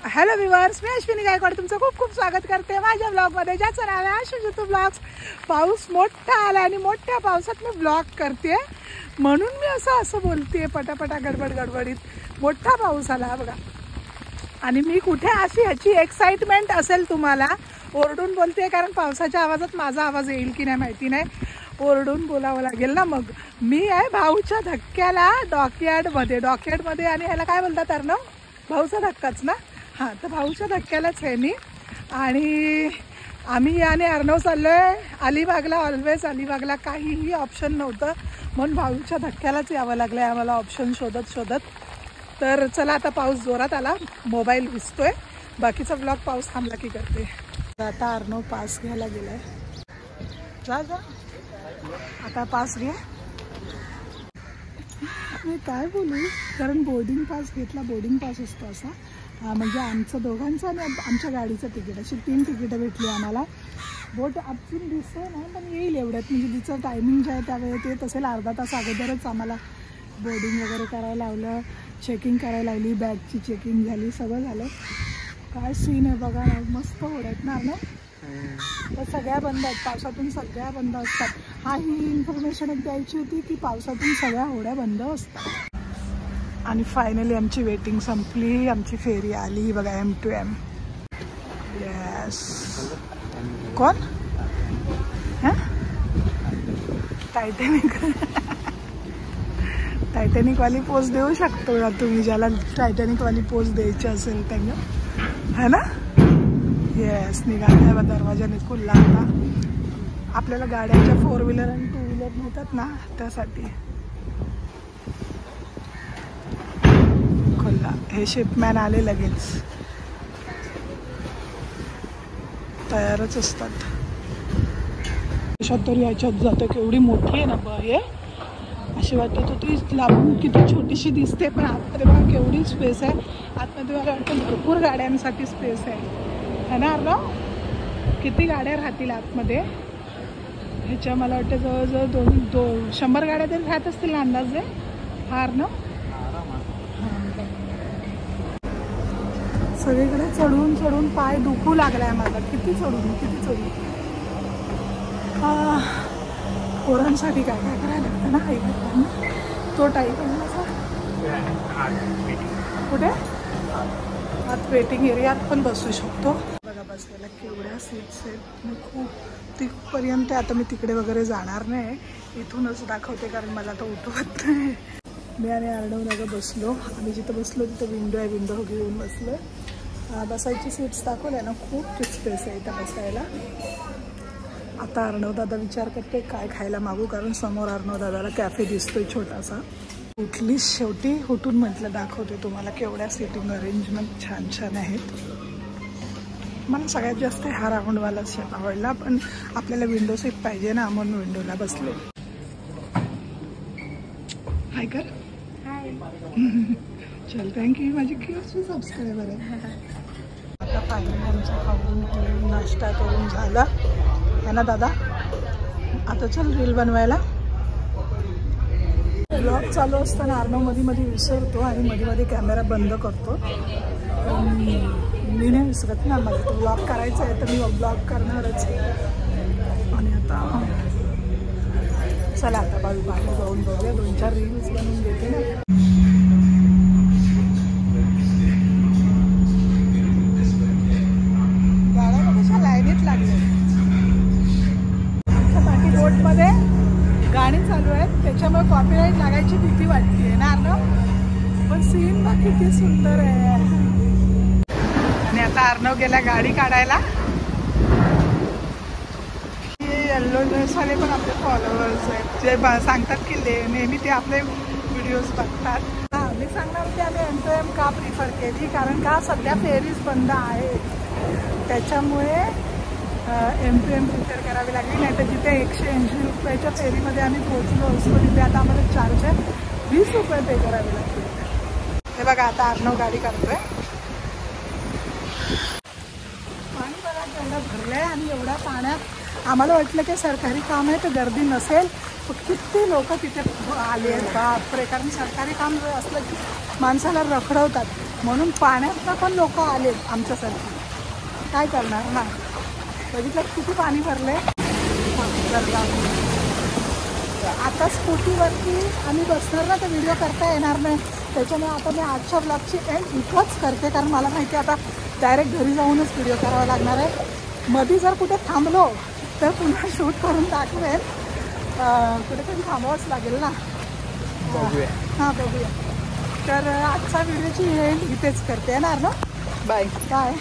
Hello viewers, मी अश्विनी गायकवाड तुमचं खूप खूप स्वागत करते माझ्या ब्लॉगमध्ये, ज्याचं नाव आहे आशुजितू ब्लॉग्स. पाऊस मोठा आला आणि मोठ्या पावसात मी ब्लॉग करते, म्हणून मी असं बोलते पटापटा गडबडीत. मोठा पाऊस आला बघा आणि मी कुठे अशी ह्याची एक्साइटमेंट असेल तुम्हाला. ओरडून बोलते कारण पावसाच्या आवाजात माझा आवाज येईल की नाही माहिती नाही, ओरडून बोलावं लागेल ना. मग मी आहे भाऊच्या धक्क्याला डॉकयार्डमध्ये आणि ह्याला काय बोलतात अर्णव? भाऊचा धक्काच ना. हां, तर भाऊच्या धक्क्यालाच आहे मी. आणि आम्ही आणि अर्णव चाललोय अलिबागला. ऑलवेज अलिबागला काहीही ऑप्शन नव्हतं, म्हणून भाऊच्या धक्क्यालाच यावं लागलं आहे आम्हाला ऑप्शन शोधत. तर चला, आता पाऊस जोरात आला, मोबाईल भिजतोय. बाकीचा ब्लॉग पाऊस थांबला की करते. आता अर्णव पास घ्यायला गेलाय. जा आता पास घ्या. मी काय बोलू, कारण बोर्डिंग पास घेतला. बोर्डिंग पास असतो असा, म्हणजे आमचं दोघांचं आणि आमच्या गाडीचं तिकीट, अशी 3 तिकीटं भेटली आम्हाला. बोट अजून दिसतंय ना, पण येईल एवढ्यात. म्हणजे तिचं टायमिंग जे आहे त्यावेळेत येत असेल. अर्धा तास अगोदरच आम्हाला बोर्डिंग वगैरे करायला लावलं, चेकिंग करायला लावली, बॅगची चेकिंग झाली, सगळं झालं. काय सीन आहे बघा ना, मस्त होड आहेत ना ना. तर सगळ्या बंद आहेत, पावसातून सगळ्या बंद असतात. हा ही इन्फॉर्मेशन एक द्यायची होती की पावसातून सगळ्या होड्या बंद असतात. आणि फायनली आमची वेटिंग संपली, आमची फेरी आली बघा, M2M. येस. कोण? हां, टायटॅनिकवाली पोज देऊ शकतो ना तुम्ही, ज्याला टायटॅनिकवाली पोज द्यायची असेल त्यांना, है ना. येस, निघाला बा, दरवाजाने खुल्ला आता. आपल्याला गाड्यांच्या 4 व्हीलर आणि 2 व्हीलर मिळतात ना, त्यासाठी खुल्ला. हे शिपमॅन आले लगेच, तयारच असतात. तरी ह्याच्यात जातं, केवढी मोठी आहे ना बा हे. अशी वाटत होती लांबून किती छोटीशी दिसते, पण आतमध्ये बघा केवढी स्पेस आहे. आतमध्ये मला वाटतं भरपूर गाड्यांसाठी स्पेस आहे ना अर्णव. किती गाड्या राहतील आतमध्ये ह्याच्या? मला वाटतं जवळजवळ 100 गाड्या तरी राहत असतील ना अंदाजे. हा अर्णव, सगळीकडे चढून पाय दुखू लागलाय माझा. किती चढून पोरांसाठी काय करायला लागतं ना आई. तो टाईप आहे माझा. कुठे आत वेटिंग एरियात पण बसू शकतो बघा. बसलेला केवढ्या सीट्स आहेत, मी खूप तिथपर्यंत. आता मी तिकडे वगैरे जाणार नाही, इथूनच दाखवते, कारण मला तर उठवत नाही. मी आणि अर्णव दादा बसलो. आम्ही जिथं बसलो तिथं विंडो आहे, विंडो घेऊन बसलो. बसायची सीट्स दाखवल्या ना, खूप स्पेस आहे इथं बसायला. आता अर्णव दादा विचार करते काय खायला मागू, कारण समोर अर्णव दादाला कॅफे दिसतोय छोटासा. उठली शेवटी, उठून म्हटलं दाखवते तुम्हाला केवढ्या सिटिंग अरेंजमेंट छान आहेत. मला सगळ्यात जास्त हा राऊंडवाला आवडला, पण आपल्याला विंडो सीट पाहिजे ना, म्हणून विंडोला बसले. हाय कर. चल, थँक्यू, माझी क्यूटची सबस्क्रायबर आहे. आता फायनली आमचा खाऊन नाश्ता करून झाला है ना दादा. आता चल रील बनवायला. ब्लॉग चालू असताना अर्णव मध्ये विसरतो आणि मध्ये कॅमेरा बंद करतो. मी नाही विसरत ना, मला तो ब्लॉग करायचा आहे तर मी ब्लॉग करणारच आहे. आणि आता चला, आता बाहेर जाऊन बघूया, 2-4 रील्स बनवून घेते ना. लाईनीत लागले. आमच्या बाकी रोडमध्ये गाणी चालू आहेत, त्याच्यामुळे कॉपीराईट लागायची भीती वाटते ना अर्णव. पण सीन बघ किती सुंदर आहे. आणि आता अर्णव गेला गाडी काढायला. येल्लो ड्रेसवाले पण आपले फॉलोअर्स आहेत, जे सांगतात की नेहमी ते आपले व्हिडिओज बघतात. हां, मी सांगणार की आम्ही M2M का प्रिफर केली, कारण का सध्या फेरीज बंद आहे, त्याच्यामुळे M2M प्रिफर करावी लागली. नाही तर तिथे 180 रुपयाच्या फेरीमध्ये आम्ही पोहोचलो असतो, तिथे आता आम्हाला 420 रुपये पे करावे लागले. हे बघा, आता अर्णव गाडी काढतोय. पाणी बघा तेवढं भरलं आहे, आणि एवढ्या पाण्यात आम्हाला वाटलं की सरकारी काम आहे तर गर्दी नसेल, पण किती लोक तिथे आले आहेत बापरे. कारण सरकारी काम जर असलं की माणसाला रखडवतात. म्हणून पाण्यात पण लोक आलेत आमच्यासारखी. काय करणार ना. बघितलं किती पाणी भरले. आता स्कूटीवरती आम्ही बसणार ना तर व्हिडिओ करता येणार नाही. त्याच्यामुळे आता मी आजच्या ब्लॉगची एंड इथंच करते, कारण मला माहिती आहे आता डायरेक्ट घरी जाऊनच व्हिडिओ करावा लागणार आहे. मध्ये जर कुठे थांबलो तर पुन्हा शूट करून टाकवेन. कुठेतरी थांबावंच लागेल ना. हां बघूया. तर आजचा व्हिडिओची एंड इथेच करते येणार ना. Bye bye.